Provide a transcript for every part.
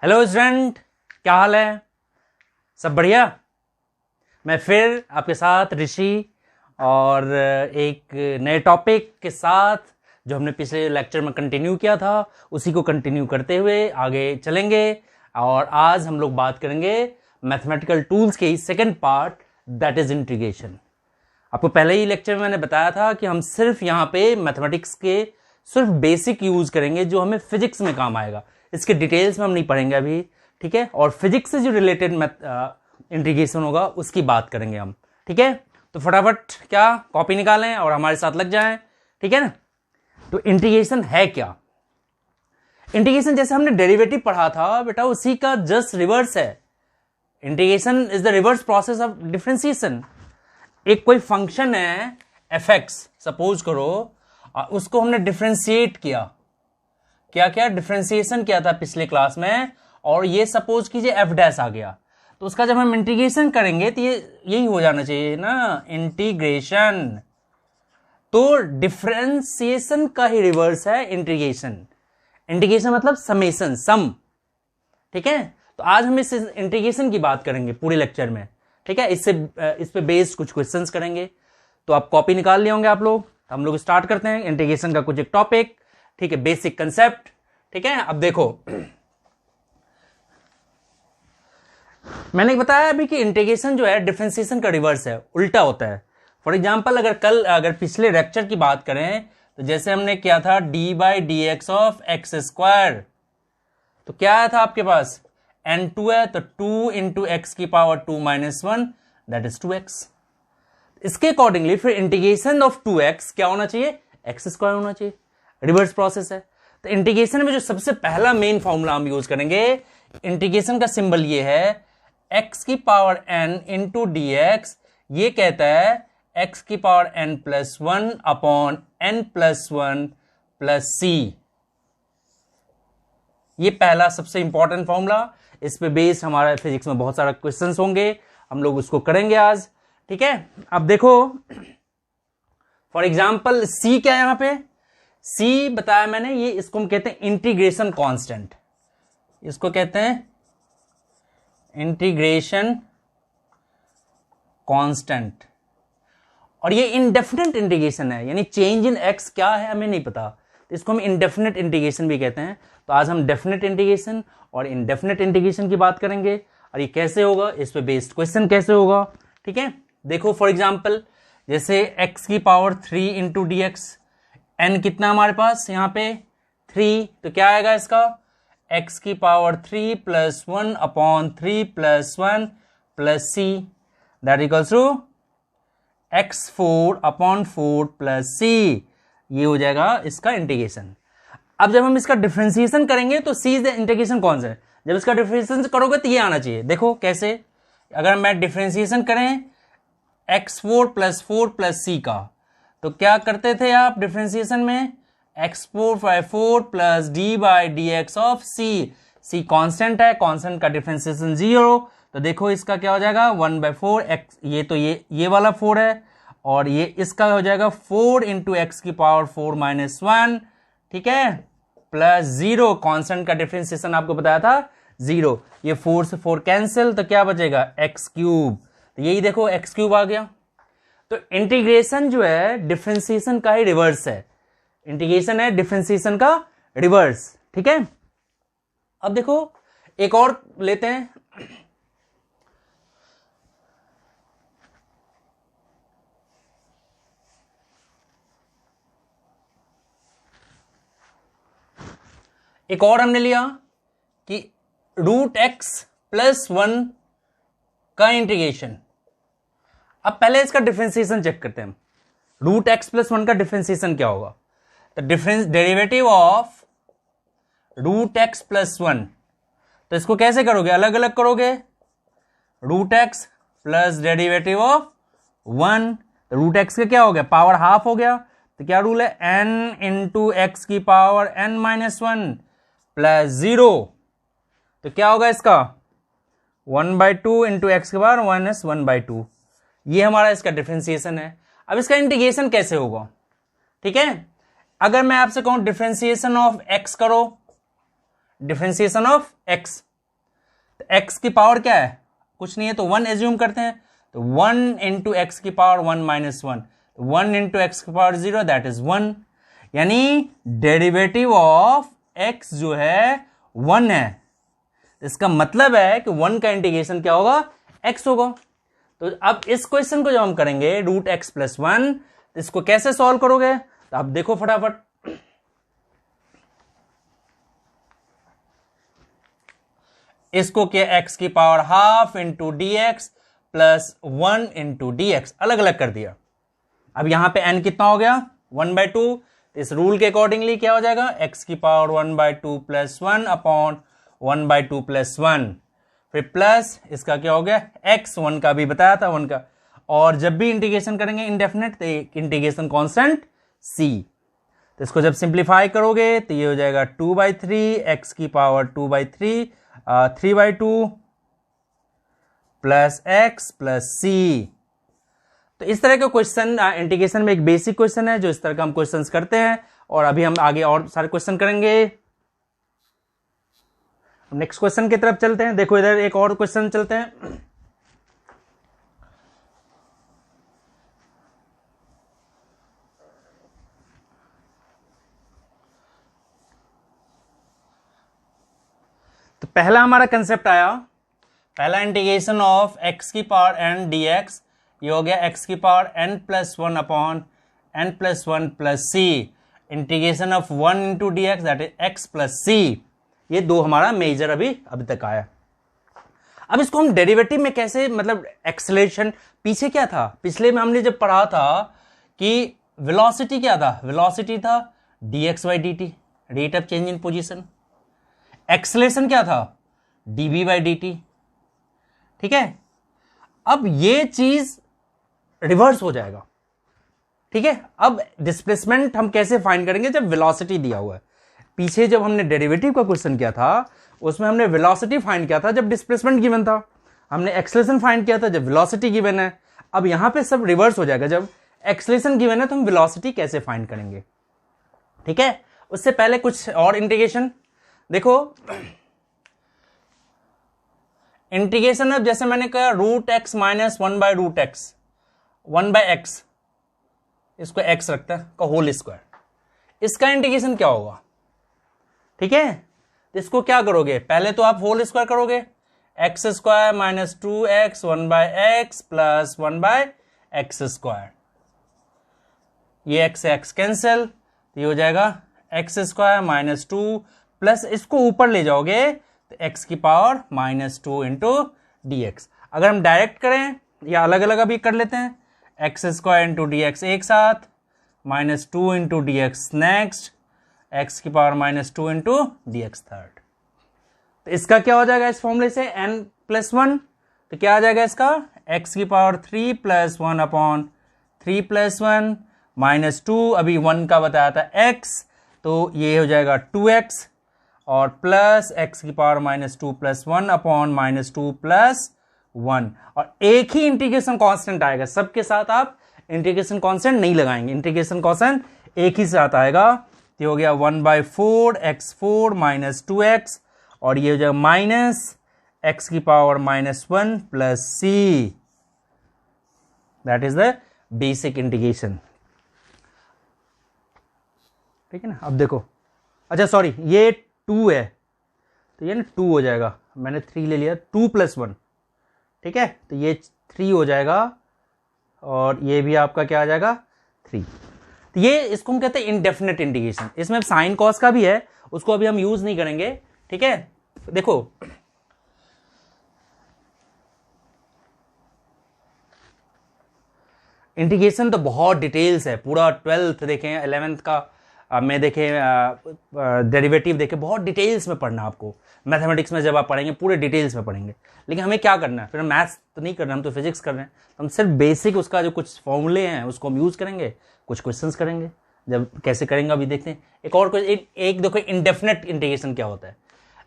Hello student, क्या हाल है? सब बढ़िया। मैं फिर आपके साथ ऋषि और एक नए टॉपिक के साथ जो हमने पिछले लेक्चर में कंटिन्यू किया था उसी को कंटिन्यू करते हुए आगे चलेंगे। और आज हम लोग बात करेंगे मैथमेटिकल टूल्स के second part, that is integration. आपको पहले ही लेक्चर में मैंने बताया था कि हम सिर्फ यहाँ पे मैथमेटिक्स के सिर्फ बेसिक यूज करेंगे जो हमें फिजिक्स में काम आएगा। इसके डिटेल्स में हम नहीं पढ़ेंगे अभी, ठीक है। और फिजिक्स से जो रिलेटेड इंटीग्रेशन होगा उसकी बात करेंगे हम, ठीक है। तो फटाफट क्या कॉपी निकालें और हमारे साथ लग जाएं, ठीक है ना। तो इंटीग्रेशन है क्या? इंटीग्रेशन जैसे हमने डेरिवेटिव पढ़ा था बेटा, उसी का जस्ट रिवर्स है। Integration is the reverse process of differentiation. एक कोई फंक्शन है एफ एक्स सपोज करो, और उसको हमने डिफरेंशिएट किया। क्या क्या डिफरेंशिएशन किया था पिछले क्लास में, और ये सपोज कीजिए एफ डैश आ गया। तो उसका जब हम इंटीग्रेशन करेंगे तो ये यही हो जाना चाहिए ना, इंटीग्रेशन। तो डिफरेंशिएशन का ही रिवर्स है इंटीग्रेशन। इंटीग्रेशन मतलब समेशन, सम, ठीक है। तो आज हम इस इंटीग्रेशन की बात करेंगे पूरे लेक्चर में, ठीक है। इस पे बेस्ड कुछ क्वेश्चंस करेंगे। तो आप कॉपी निकाल लिए होंगे आप लोग। हम लोग स्टार्ट करते हैं इंटीग्रेशन का कुछ एक टॉपिक, ठीक है, बेसिक कंसेप्ट, ठीक है। अब देखो, मैंने बताया अभी कि इंटीग्रेशन जो है डिफरेंशिएशन का रिवर्स है, उल्टा होता है। फॉर एग्जांपल अगर पिछले लेक्चर की बात करें तो जैसे हमने किया था D by D x of x square, तो क्या आया था आपके पास, n2 है तो 2 इंटू एक्स की power 2 minus 1 that is 2x। इसके अकॉर्डिंगली फिर इंटीग्रेशन ऑफ 2x क्या होना चाहिए, एक्स स्क्वायर होना चाहिए। रिवर्स प्रोसेस है। तो इंटीग्रेशन में जो सबसे पहला मेन फॉर्मूला हम यूज करेंगे, इंटीग्रेशन का सिंबल ये है x की power n into d x. ये कहता है x की power n plus 1 upon n plus 1 plus c। ये पहला सबसे इंपॉर्टेंट फॉर्मूला। इस पे बेस्ड हमारा फिजिक्स में बहुत सारा क्वेश्चंस होंगे, हम लोग उसको करेंगे आज, ठीक है। अब देखो फॉर एग्जांपल c क्या है यहां पे, c बताया मैंने, ये इसको हम कहते हैं इंटीग्रेशन कांस्टेंट। इसको कहते हैं इंटीग्रेशन कांस्टेंट। और ये इंडेफिनिट इंटीग्रेशन है, यानी चेंज इन x क्या है हमें नहीं पता, तो इसको हम इंडेफिनिट इंटीग्रेशन भी कहते हैं। तो आज हम डेफिनिट इंटीग्रेशन और इंडेफिनिट इंटीग्रेशन की बात करेंगे, और ये कैसे होगा, इस पे बेस्ड क्वेश्चन कैसे होगा, ठीक है। देखो फॉर एग्जांपल जैसे x की power 3 into d x, n कितना हमारे पास यहां पे 3, तो क्या आएगा इसका, x की power 3 plus 1 upon 3 plus 1 plus c that equals to x4 upon 4 plus c। ये हो जाएगा इसका इंटीग्रेशन। अब जब हम इसका डिफरेंशिएशन करेंगे तो c इंटीग्रेशन कौन सा है, जब इसका डिफरेंशिएशन करोगे तो ये आना चाहिए। देखो कैसे, अगर मैं डिफरेंशिएशन करें x4 प्लस 4 प्लस c का, तो क्या करते थे आप डिफरेंशिएशन में, x4 by 4 plus D by D x of c constant है, कांस्टेंट का डिफरेंशिएशन 0। तो देखो इसका क्या हो जाएगा 1 बाई 4 x, ये तो ये वाला 4 है, और ये इसका हो जाएगा 4 इंटू एक्स की पावर 4 माइनस 1, ठीक है, प्लस 0। कांस्टेंट का डिफरेंशिएशन आपको बताया था 0। ये 4 से 4 कैंसिल, तो क्या बचेगा x क्यूब। तो यही देखो x क्यूब आ गया। तो इंटीग्रेशन जो है डिफरेंशिएशन का ही रिवर्स है। इंटीग्रेशन है डिफरेंशिएशन का रिवर्स, ठीक है। अब देखो एक और लेते हैं, एक और हमने लिया कि रूट एक्स प्लस 1 का इंटीग्रेशन। अब पहले इसका डिफरेंशिएशन चेक करते हैं। रूट एक्स प्लस 1 का डिफरेंशिएशन क्या होगा, तो difference derivative of root x plus 1। तो इसको कैसे करोगे, अलग अलग करोगे, root x plus derivative of 1। तो रूट एक्स का क्या हो गया, पावर हाफ हो गया, तो क्या रूल है, n इंटू एक्स की पावर n माइनस 1 प्लस 0। तो क्या होगा इसका 1 बाई 2 इंटू एक्स की पावर माइनस 1 बाई 2। ये हमारा इसका डिफरेंशिएशन है। अब इसका इंटीग्रेशन कैसे होगा, ठीक है। अगर मैं आपसे कहूं डिफरेंशिएशन ऑफ एक्स करो, डिफरेंशिएशन ऑफ एक्स, x की पावर क्या है, कुछ नहीं है तो 1 एज्यूम करते हैं, तो 1 इंटू एक्स की पावर 1 माइनस 1, 1 इंटू एक्स की पावर 0 दैट इज 1, यानी डेरिवेटिव ऑफ x जो है 1 है। इसका मतलब है कि 1 का इंटीग्रेशन क्या होगा, x होगा। तो अब इस क्वेश्चन को जब हम करेंगे रूट एक्स प्लस 1, तो इसको कैसे सॉल्व करोगे, तो आप देखो फटाफट, इसको क्या x की power half into d x plus 1 into d x अलग अलग कर दिया। अब यहां पे n कितना हो गया 1/2, इस रूल के अकॉर्डिंगली क्या हो जाएगा, x की पावर 1/2 प्लस 1 अपॉन 1/2 प्लस 1, फिर प्लस इसका क्या हो गया x, 1 का भी बताया था 1 का, और जब भी इंटीग्रेशन करेंगे इंडेफिनेट तो इंटीग्रेशन कांस्टेंट c, तो इसको जब सिंप्लीफाई करोगे तो ये हो जाएगा 2/3 x की power 2/3 3/2 plus x plus c। तो इस तरह का क्वेश्चन इंटीग्रेशन में एक बेसिक क्वेश्चन है जो इस तरह का हम क्वेश्चंस करते हैं, और अभी हम आगे और सारे क्वेश्चन करेंगे। नेक्स्ट क्वेश्चन की तरफ चलते हैं। देखो इधर एक और क्वेश्चन चलते हैं। तो पहला हमारा कंसेप्ट आया, पहला इंटीग्रेशन ऑफ x की पावर n dx, ये हो गया x की power n plus 1 upon n plus 1 plus c, integration of 1 into d x that is x plus c। ये दो हमारा मेजर अभी तक आया। अब इसको हम डेरिवेटिव में कैसे, मतलब एक्सेलरेशन, पीछे क्या था, पिछले में हमने जब पढ़ा था कि वेलोसिटी क्या था, वेलोसिटी था dx by dt, rate of change in position. Acceleration क्या था, dv बाई dt, ठीक है। अब ये चीज रिवर्स हो जाएगा, ठीक है। अब डिस्प्लेसमेंट हम कैसे फाइंड करेंगे जब वेलोसिटी दिया हुआ है। पीछे जब हमने डेरिवेटिव का क्वेश्चन किया था उसमें हमने वेलोसिटी फाइंड किया था जब डिस्प्लेसमेंट गिवन था, हमने एक्सेलरेशन फाइंड किया था जब वेलोसिटी गिवन है। अब यहां पे सब रिवर्स हो जाएगा, जब एक्सेलरेशन गिवन है तो हम वेलोसिटी कैसे फाइंड करेंगे, ठीक है। उससे पहले कुछ और इंटीग्रेशन देखो, इंटीग्रेशन अब जैसे मैंने कहा root x minus 1/√x, 1/x, इसको x रखता है का होल स्क्वायर, इसका इंटीग्रेशन क्या होगा, ठीक है। तो इसको क्या करोगे, पहले तो आप होल स्क्वायर करोगे, x square minus 2x 1/x plus 1/x square, ये x से x कैंसिल, तो ये हो जाएगा एक्स स्क्वायर माइनस 2 प्लस इसको ऊपर ले जाओगे तो x की power minus 2 into d x. अगर हम डायरेक्ट करें या अलग अलग अभी कर लेते हैं, x square into d x एक साथ, minus 2 into d x next, x की power minus 2 into d x third. तो इसका क्या हो जाएगा इस फॉर्मूले से n प्लस 1, तो क्या आ जाएगा इसका x की power 3 plus 1 upon 3 plus 1 minus 2, अभी 1 का बताया था x, तो ये हो जाएगा 2x और प्लस x की power minus 2 plus 1 upon minus 2 plus 1, और एक ही इंटीग्रेशन कांस्टेंट आएगा, सबके साथ आप इंटीग्रेशन कांस्टेंट नहीं लगाएंगे, इंटीग्रेशन कांस्टेंट एक ही साथ आएगा। तो हो गया 1/4 x4 माइनस 2x, और ये हो जाएगा माइनस x की power minus 1 plus c, that is the basic integration, ठीक है ना। अब देखो, अच्छा सॉरी ये 2 है तो ये ना 2 हो जाएगा, मैंने 3 ले लिया, 2 प्लस 1, ठीक है, तो ये 3 हो जाएगा और ये भी आपका क्या आ जाएगा 3। तो ये इसको हम कहते हैं इनडेफिनेट इंटीग्रेशन। इसमें साइन कॉस का भी है, उसको अभी हम यूज नहीं करेंगे, ठीक है। देखो इंटीग्रेशन तो बहुत डिटेल्स है, पूरा 12th देखें 11th का में देखें डेरिवेटिव देखें, बहुत डिटेल्स में पढ़ना आपको। मैथमेटिक्स में जब आप पढ़ेंगे पूरे डिटेल्स में पढ़ेंगे, लेकिन हमें क्या करना है, फिर हम मैथ्स तो नहीं करना, हम तो फिजिक्स कर रहे हैं, तो हम सिर्फ बेसिक उसका जो कुछ फॉर्मूले हैं उसको हम यूज करेंगे, कुछ क्वेश्चंस करेंगे। जब कैसे करेंगे अभी देखते हैं। एक और एक देखो इंडेफिनेट इंटीग्रेशन क्या होता है।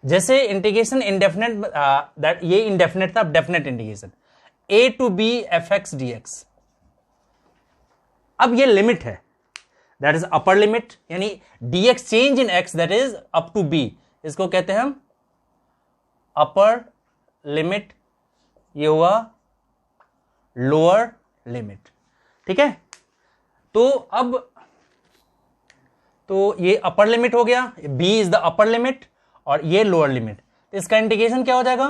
जैसे इंटीग्रेशन इंडेफिनेट, दैट ये इंडेफिनेट था, definite integration a to b fx dx। अब ये लिमिट है, दैट इज अपर लिमिट, यानी dx change in x that is up to b, इसको कहते हैं हम अपर लिमिट, ये हुआ लोअर लिमिट। ठीक है, तो अब तो ये अपर लिमिट हो गया, b is the upper limit और ये लोअर लिमिट। तो इसका इंटीग्रेशन क्या हो जाएगा,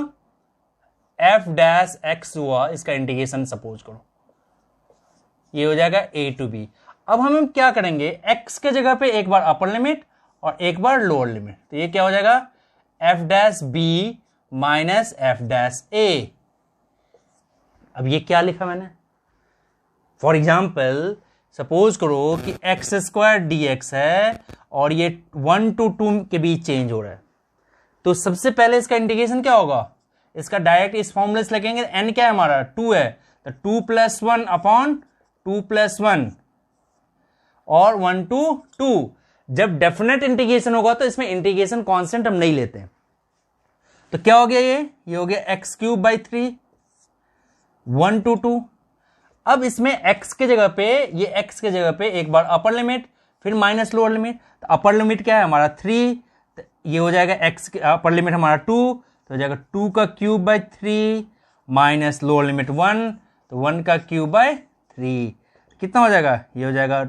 f डैश x हुआ, इसका इंटीग्रेशन सपोज करो ये हो जाएगा a टू b। अब हम क्या करेंगे, x के जगह पे एक बार अपर लिमिट और एक बार लोअर लिमिट, तो ये क्या हो जाएगा f dash b minus f dash a। अब ये क्या लिखा मैंने, फॉर एग्जाम्पल सपोज करो कि एक्स स्क्वायर डी एक्स है और ये 1 to 2 के बीच चेंज हो रहा है, तो सबसे पहले इसका इंटीग्रेशन क्या होगा, इसका डायरेक्ट इस फॉर्मूले से लगेंगे। n क्या है हमारा 2 है, तो 2 + 1 अपॉन 2 + 1 और 1 to 2। जब डेफिनेट इंटीग्रेशन होगा तो इसमें इंटीग्रेशन कांस्टेंट हम नहीं लेते हैं, तो क्या हो गया, ये हो गया x³ 3 1 to 2। अब इसमें x के जगह पे, ये x के जगह पे एक बार अपर लिमिट फिर माइनस लोअर लिमिट। तो अपर लिमिट क्या है हमारा 3, तो ये हो जाएगा x के अपर लिमिट हमारा 2, तो हो जाएगा 2³ 3 माइनस लोअर लिमिट 1, तो 1³ 3 कितना हो जाएगा, ये हो जाएगा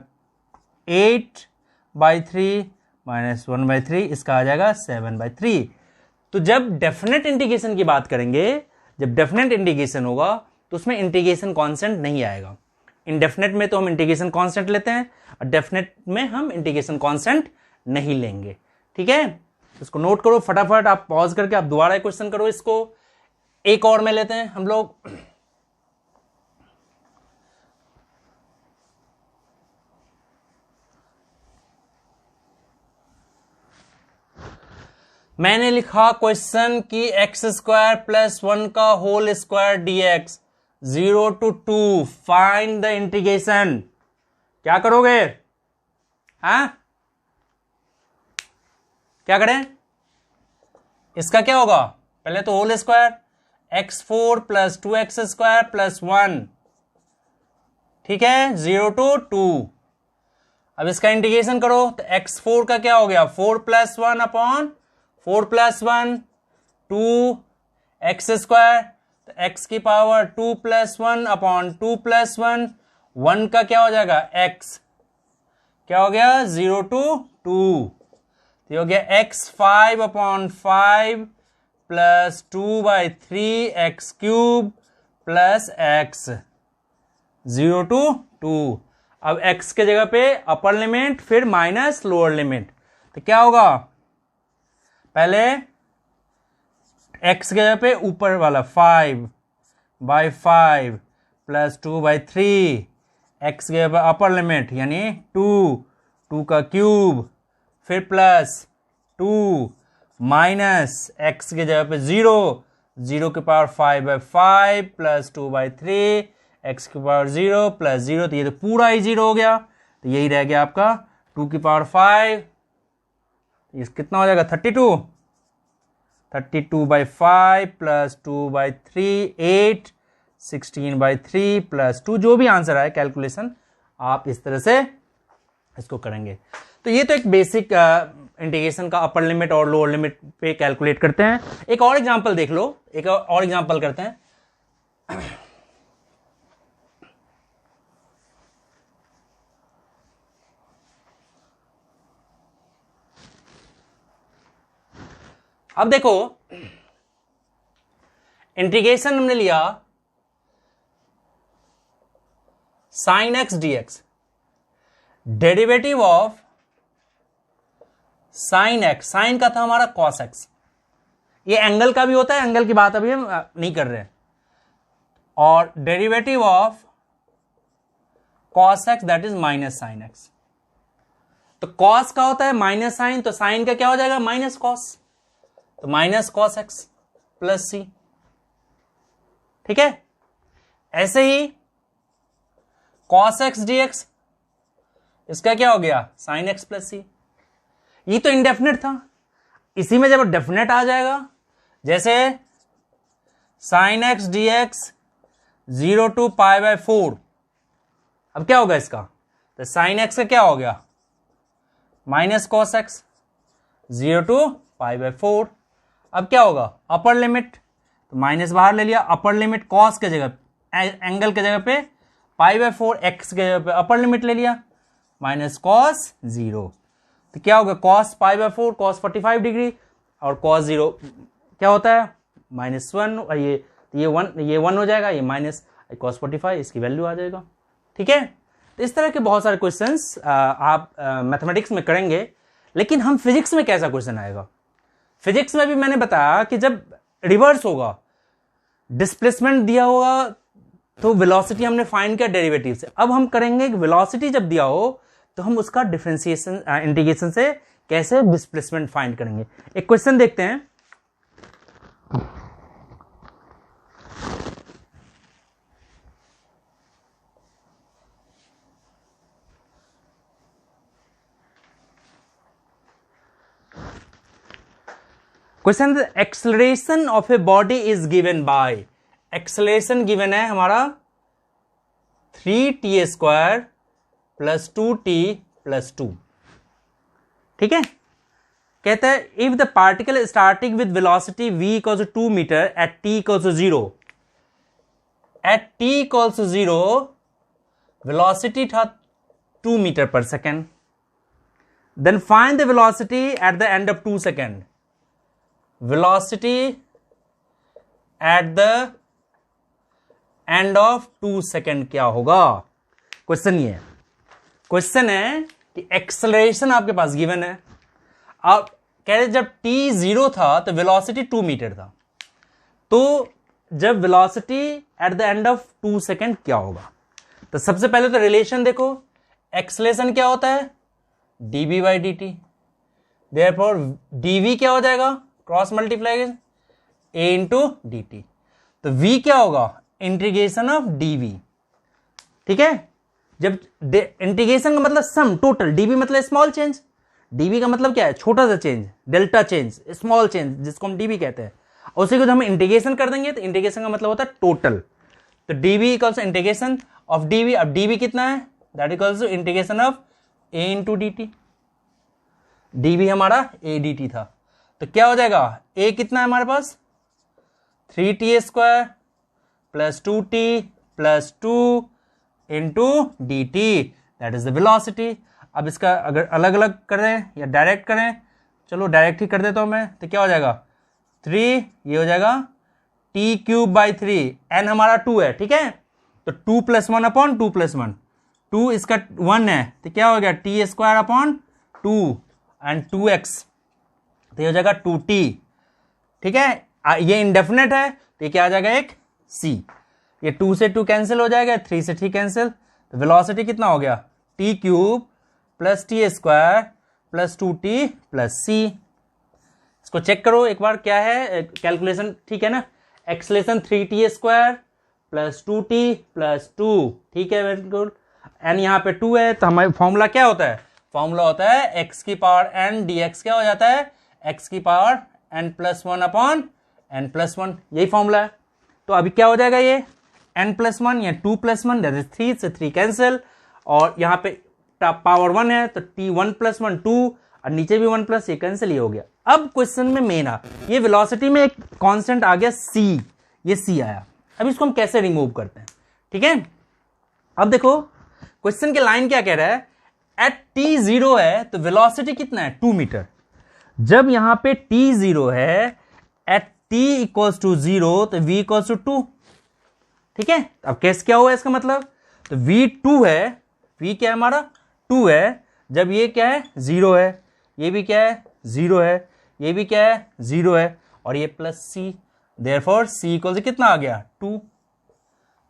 8/3 माइनस 1/3, इसका आ जाएगा 7/3। तो जब डेफिनेट इंटीग्रेशन की बात करेंगे, जब डेफिनेट इंटीग्रेशन होगा तो उसमें इंटीग्रेशन कांस्टेंट नहीं आएगा। इनडेफिनेट में तो हम इंटीग्रेशन कांस्टेंट लेते हैं और डेफिनेट में हम इंटीग्रेशन कांस्टेंट नहीं लेंगे। ठीक है, इसको नोट करो फटाफट, आप पॉज करके आप दोबारा क्वेश्चन करो इसको। एक और में लेते हैं हम लोग, मैंने लिखा क्वेश्चन कि x² + 1 का whole square dx 0 to 2 find the integration. क्या करोगे, हाँ क्या करें, इसका क्या होगा, पहले तो होल स्क्वायर x4 + 2x² + 1, ठीक है 0 to 2। अब इसका इंटीग्रेशन करो तो x4 का क्या हो गया 4 + 1 अपॉन 4 + 1 2x², तो x की पावर 2 + 1 अपॉन 2 + 1, 1 का क्या हो जाएगा x, क्या हो गया 0 to 2, तो हो गया x 5/5 + 2/3 x³ + x 0 to 2। अब x के जगह पे अपर लिमिट फिर माइनस लोअर लिमिट, तो क्या होगा, पहले x के जगह पे ऊपर वाला 5/5 + 2/3, x के जगह पे अपर लिमिट यानी 2 फिर प्लस 2 माइनस x के जगह पे 0 की पावर 5/5 + 2/3 x की पावर 0 + 0, तो ये तो पूरा ही 0 हो गया, तो यही रह गया आपका 2 की पावर 5, ये कितना हो जाएगा 32/5 + 2/3 8 16/3 + 2, जो भी आंसर आए कैलकुलेशन आप इस तरह से इसको करेंगे। तो ये तो एक बेसिक इंटीग्रेशन का अपर लिमिट और लोअर लिमिट पे कैलकुलेट करते हैं। एक और एग्जांपल देख लो, एक और एग्जांपल करते हैं। अब देखो इंटीग्रेशन हमने लिया sin x dx, derivative of sin x, sine का था हमारा cos x, ये एंगल का भी होता है, एंगल की बात अभी हम नहीं कर रहे हैं, और derivative of cos x that is minus sin x। तो cos का होता है माइनस साइन, तो साइन का क्या हो जाएगा माइनस cos, तो माइनस cos x + c, ठीक है। ऐसे ही cos x dx, इसका क्या हो गया sin x + c। ये तो इंडेफिनेट था, इसी में जब डेफिनेट आ जाएगा, जैसे sin x dx 0 to π/4, अब क्या होगा इसका, तो sin x का क्या हो गया माइनस cos x 0 to π/4। अब क्या होगा अपर लिमिट, तो माइनस बाहर ले लिया, अपर लिमिट कॉस के जगह एंगल के जगह पे π/4 x के जगह पे अपर लिमिट ले लिया माइनस कॉस 0, तो क्या होगा कॉस π/4 कॉस 45 डिग्री और कॉस 0 क्या होता है -1, और ये 1 हो जाएगा, ये माइनस कॉस 45 इसकी वैल्यू आ जाएगा। ठीक है, तो इस तरह के बहुत सारे क्वेश्चंस आप मैथमेटिक्स में करेंगे, लेकिन हम फिजिक्स में कैसा क्वेश्चन आएगा? फिजिक्स में भी मैंने बताया कि जब रिवर्स होगा, डिस्प्लेसमेंट दिया होगा तो वेलोसिटी हमने फाइंड किया डेरिवेटिव से, अब हम करेंगे कि वेलोसिटी जब दिया हो तो हम उसका डिफरेंशिएशन इंटीग्रेशन से कैसे डिस्प्लेसमेंट फाइंड करेंगे। एक क्वेश्चन देखते हैं। Question acceleration of a body is given bye, acceleration given है हमारा 3t² + 2t + 2। ठीक है, कहता है if the particle starting with velocity v = 2 meter at t = 0, at t = 0 velocity था 2 मीटर पर second, then find the velocity at the end of 2 second, velocity at the end of 2 second क्या होगा? Question ये है, question है कि acceleration आपके पास given है, आप कह रहे जब t 0 था तो वेलोसिटी 2 मीटर था, तो जब velocity at the end of 2 second क्या होगा? तो सबसे पहले तो रिलेशन देखो, एक्सेलरेशन क्या होता है dv/dt, देयरफॉर dv क्या हो जाएगा cross multiply a into dt, तो v क्या होगा इंटीग्रेशन ऑफ dv। ठीक है, जब इंटीग्रेशन का मतलब सम टोटल, dv मतलब स्मॉल चेंज, dv का मतलब क्या है छोटा सा change, delta change, small change जिसको हम dv कहते हैं, उसी को जब हम इंटीग्रेशन कर देंगे तो इंटीग्रेशन का मतलब होता है टोटल, तो dv equals integration of dv। अब dv कितना है that equals to integration of a into dt, dv हमारा a dt था, तो क्या हो जाएगा a कितना है हमारे पास 3t² + 2t + 2 into D T, that is the velocity. अब इसका अगर अलग अलग करें या डायरेक्ट करें, चलो डायरेक्ट ही कर देता हूं मैं, तो क्या हो जाएगा 3, ये हो जाएगा t³ / 3, n हमारा 2 है। ठीक है, तो 2 + 1 / 2 + 1, 2 इसका 1 है, तो क्या हो गया t² / 2 एंड 2x, तो ये हो जाएगा 2t। ठीक है, ये इंडेफिनेट है, तो ये क्या आ जाएगा एक c, ये 2 से 2 कैंसिल हो जाएगा, 3 से 3 कैंसिल, तो वेलोसिटी कितना हो गया t³ + t² + 2t + c। इसको चेक करो एक बार क्या है कैलकुलेशन, ठीक है ना, एक्सेलरेशन 3t² + 2t + 2, ठीक है वेरी गुड, एन यहाँ पे 2 है, तो हमारा फॉर्मूला क्या होता है, फॉर्मूला होता है x⁴n dx, क्या हो जाता है x⁴n + 1 / n + 1, यही फॉर्मूला है। तो अभी क्या हो जाएगा ये n + 1 या 2 + 1 दैट इज 3 से 3 कैंसिल, और यहाँ पे पावर 1 है तो t1 + 1 2, और नीचे भी 1 + ये कैंसिल, ये हो गया। अब क्वेश्चन में मेन आ, ये वेलोसिटी में एक कांस्टेंट आ गया c, ये c आया, अब इसको हम कैसे रिमूव करते हैं। ठीक है, अब देखो क्वेश्चन के लाइन क्या कह रहा है, एट t 0 है तो वेलोसिटी कितना है 2 मीटर, जब यहां पे t 0 है एट t = 0 तो v = 2। ठीक है, अब केस क्या हुआ इसका मतलब, तो v 2 है, v क्या है हमारा 2 है, जब ये क्या है 0 है, ये भी क्या है 0 है, ये भी क्या है 0 है, और ये प्लस c, देयरफॉर c = कितना आ गया 2,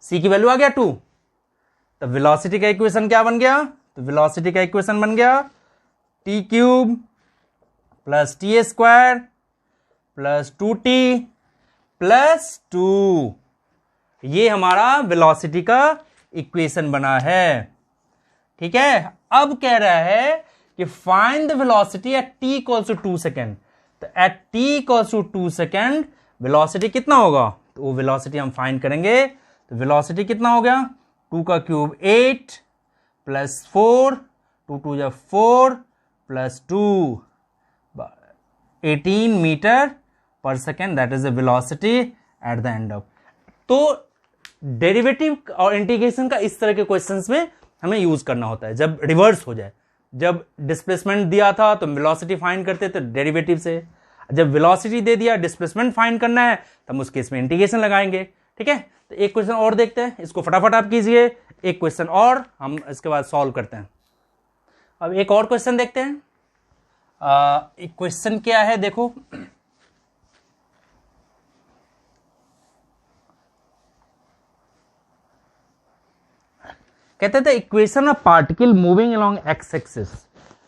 c की वैल्यू आ गया 2। तो वेलोसिटी का इक्वेशन क्या बन गया, तो वेलोसिटी का इक्वेशन बन गया t³ + t² + 2t + 2, ये हमारा वेलोसिटी का इक्वेशन बना है। ठीक है, अब कह रहा है कि find the velocity eight t = 2 second, तो एट t = 2 सेकेंड वेलोसिटी कितना होगा, तो वो वेलोसिटी हम फाइंड करेंगे, तो वेलोसिटी कितना हो गया 2³ 8 + 4, 2 × 2 = 4 + 2 18 मीटर पर second, that is the velocity at the end of. तो डेरिवेटिव और इंटीग्रेशन का इस तरह के क्वेश्चंस में हमें यूज करना होता है जब रिवर्स हो जाए। जब डिस्प्लेसमेंट दिया था तो वेलोसिटी फाइंड करते थे डेरिवेटिव से, जब वेलोसिटी दे दिया डिस्प्लेसमेंट फाइंड करना है तब उस केस में इंटीग्रेशन लगाएंगे। ठीक है, तो एक क्वेश्चन और देखते हैं, इसको फटाफट आप कीजिए, एक क्वेश्चन और हम इसके बाद सॉल्व करते हैं। अब एक और क्वेश्चन देखते हैं। एक क्वेश्चन क्या है देखो, कहते थे equation of particle moving along x axis,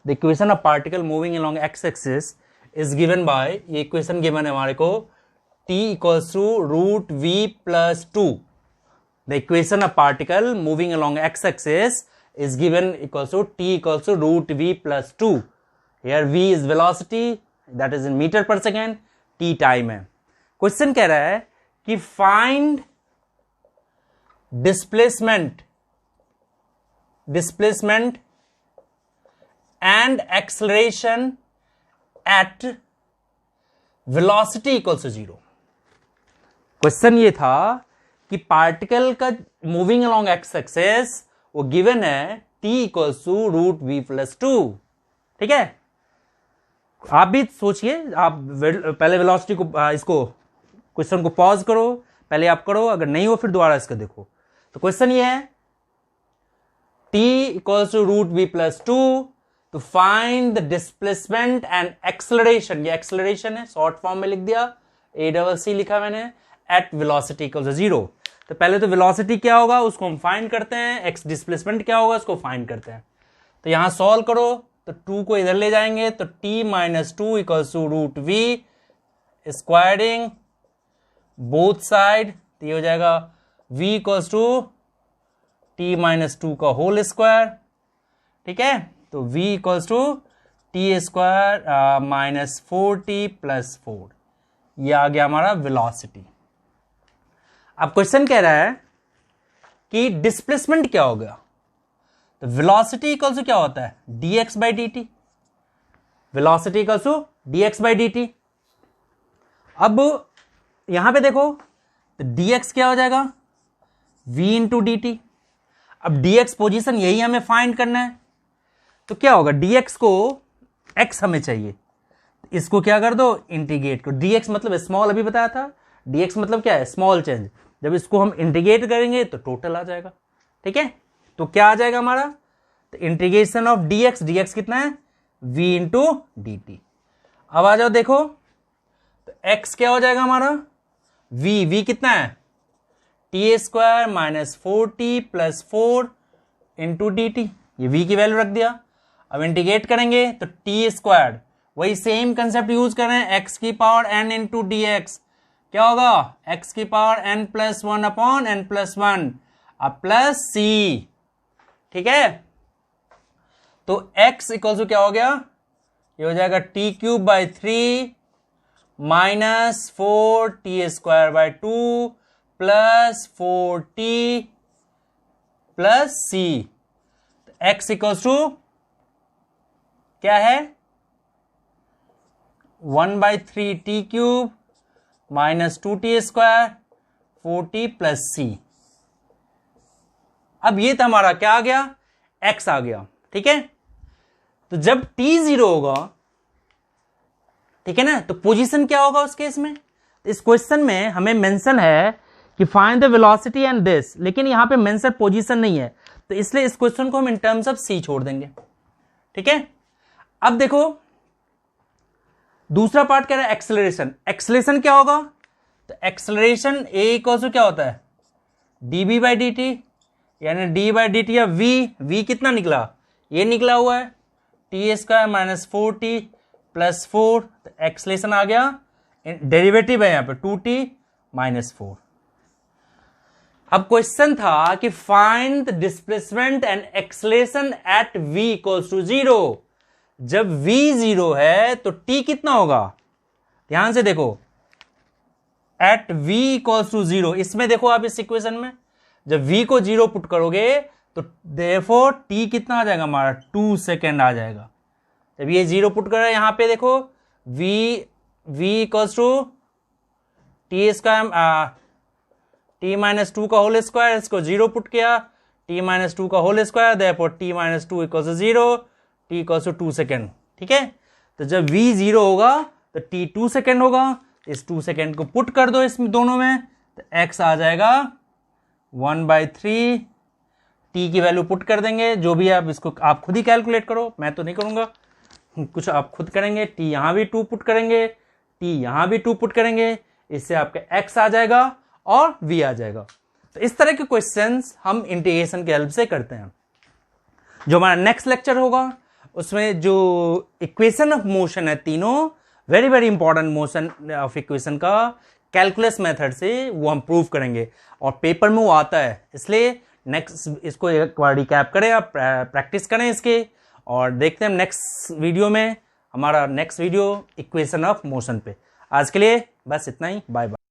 the equation of particle moving along x axis is given by, ये इक्वेशन गिवन है हमारे को, t equals to root v plus two. The equation of particle moving along x axis is given equals to t equals to root v plus 2. Here v is velocity, that is in meter per second, t time है। Question कह रहा है कि find displacement and acceleration at velocity equals to 0। Question ये था कि particle का moving along x axis वो गिवन है t equals to root v plus two. ठीक है, आप भी सोचिए, आप पहले वेलोसिटी को इसको क्वेश्चन को पॉज करो, पहले आप करो, अगर नहीं हो फिर दोबारा इसको देखो। तो क्वेश्चन ये है t equals to root v plus two to find the displacement and acceleration, ये एक्सेलरेशन है, शॉर्ट फॉर्म में लिख दिया, ACC लिखा मैंने, एट वेलोसिटी इक्वल्स टू 0। तो पहले तो वेलोसिटी क्या होगा उसको हम फाइंड करते हैं, एक्स डिस्प्लेसमेंट क्या होगा उसको फाइंड करते हैं। तो यहां सॉल्व करो तो 2 को इधर ले जाएंगे तो t minus two equals to root v, squaring both side, तो ये हो जाएगा v equals to t minus two का होल स्क्वायर। ठीक है, तो v equals to t square minus 4t plus 4, ये आ गया हमारा वेलोसिटी। अब क्वेश्चन कह रहा है कि डिस्प्लेसमेंट क्या हो गया, तो वेलोसिटी इक्वल्स टू क्या होता है dx by dt, velocity equals to dx by dt। अब यहां पे देखो तो dx क्या हो जाएगा v इंटू डी टी। अब dx पोजीशन यही हमें फाइंड करना है, तो क्या होगा dx को x हमें चाहिए, इसको क्या कर दो इंटीग्रेट करो, dx मतलब स्मॉल अभी बताया था, dx मतलब क्या है स्मॉल चेंज, जब इसको हम इंटीग्रेट करेंगे तो टोटल आ जाएगा। ठीक है, तो क्या आ जाएगा हमारा, तो इंटीग्रेशन ऑफ dx, dx कितना है v इंटू डी टी। अब आ जाओ देखो तो x क्या हो जाएगा हमारा v कितना है t square minus 4t plus 4 into D T, ये v की वैल्यू रख दिया। अब इंटीग्रेट करेंगे तो t स्क्वायर, वही सेम कंसेप्ट यूज कर रहे हैं, x की power n into d x, क्या होगा x की power n plus 1 upon n plus 1 अब प्लस c। ठीक है, तो x इक्वल टू क्या हो गया, ये हो जाएगा t cube by 3 minus 4t square by 2 plus 4t plus c। x equal to क्या है 1/3t cube minus 2t square 4t plus c। अब ये था हमारा क्या आ गया x आ गया। ठीक है, तो जब t 0 होगा, ठीक है ना, तो पोजीशन क्या होगा उस केस में, इस क्वेश्चन में हमें मेंशन है कि find the velocity and this, लेकिन यहां पे मेंशन पोजीशन नहीं है, तो इसलिए इस क्वेश्चन को हम इन टर्म्स ऑफ c छोड़ देंगे। ठीक है, अब देखो दूसरा पार्ट कह रहा है एक्सेलरेशन, एक्सेलरेशन क्या होगा, तो एक्सेलरेशन a इक्वल टू क्या होता है db बाई डी टी, यानी d बाई डी टी या v कितना निकला, ये निकला हुआ है t square minus 4t plus 4, तो एक्सेलरेशन आ गया, डेरिवेटिव है यहां पे 2t माइनस 4। अब क्वेश्चन था कि find the displacement and acceleration at v equals to 0। जब v 0 है तो t कितना होगा, ध्यान से देखो, एट v इक्वल्स टू 0, इसमें देखो आप इस इक्वेशन में जब v को 0 पुट करोगे तो देयरफॉर t कितना आ जाएगा हमारा 2 सेकेंड आ जाएगा। जब ये 0 पुट कर रहा है यहां पे देखो v equals to t square t minus two का होल स्क्वायर, इसको 0 पुट किया, टी माइनस टू का whole square, therefore t minus two equal to 0, t equal to 2 second. ठीक है, तो जब v 0 होगा तो t 2 सेकेंड होगा, इस 2 सेकेंड को पुट कर दो इसमें दोनों में, तो x आ जाएगा 1/3, t की वैल्यू पुट कर देंगे, जो भी आप इसको आप खुद ही कैलकुलेट करो, मैं तो नहीं करूंगा, कुछ आप खुद करेंगे। t यहां भी 2 पुट करेंगे, t यहां भी 2 पुट करेंगे, इससे आपका x आ जाएगा और v आ जाएगा। तो इस तरह के क्वेश्चंस हम इंटीग्रेशन की हेल्प से करते हैं। जो हमारा नेक्स्ट लेक्चर होगा उसमें जो इक्वेशन ऑफ मोशन है तीनों, very very important motion of equation का कैलकुलस मेथड से वो हम प्रूव करेंगे, और पेपर में वो आता है, इसलिए नेक्स्ट इसको एक बार रिकैप करें, आप प्रैक्टिस करें इसके, और देखते हैं नेक्स्ट वीडियो में, हमारा next video equation of motion पे। आज के लिए बस इतना ही, बाय बाय।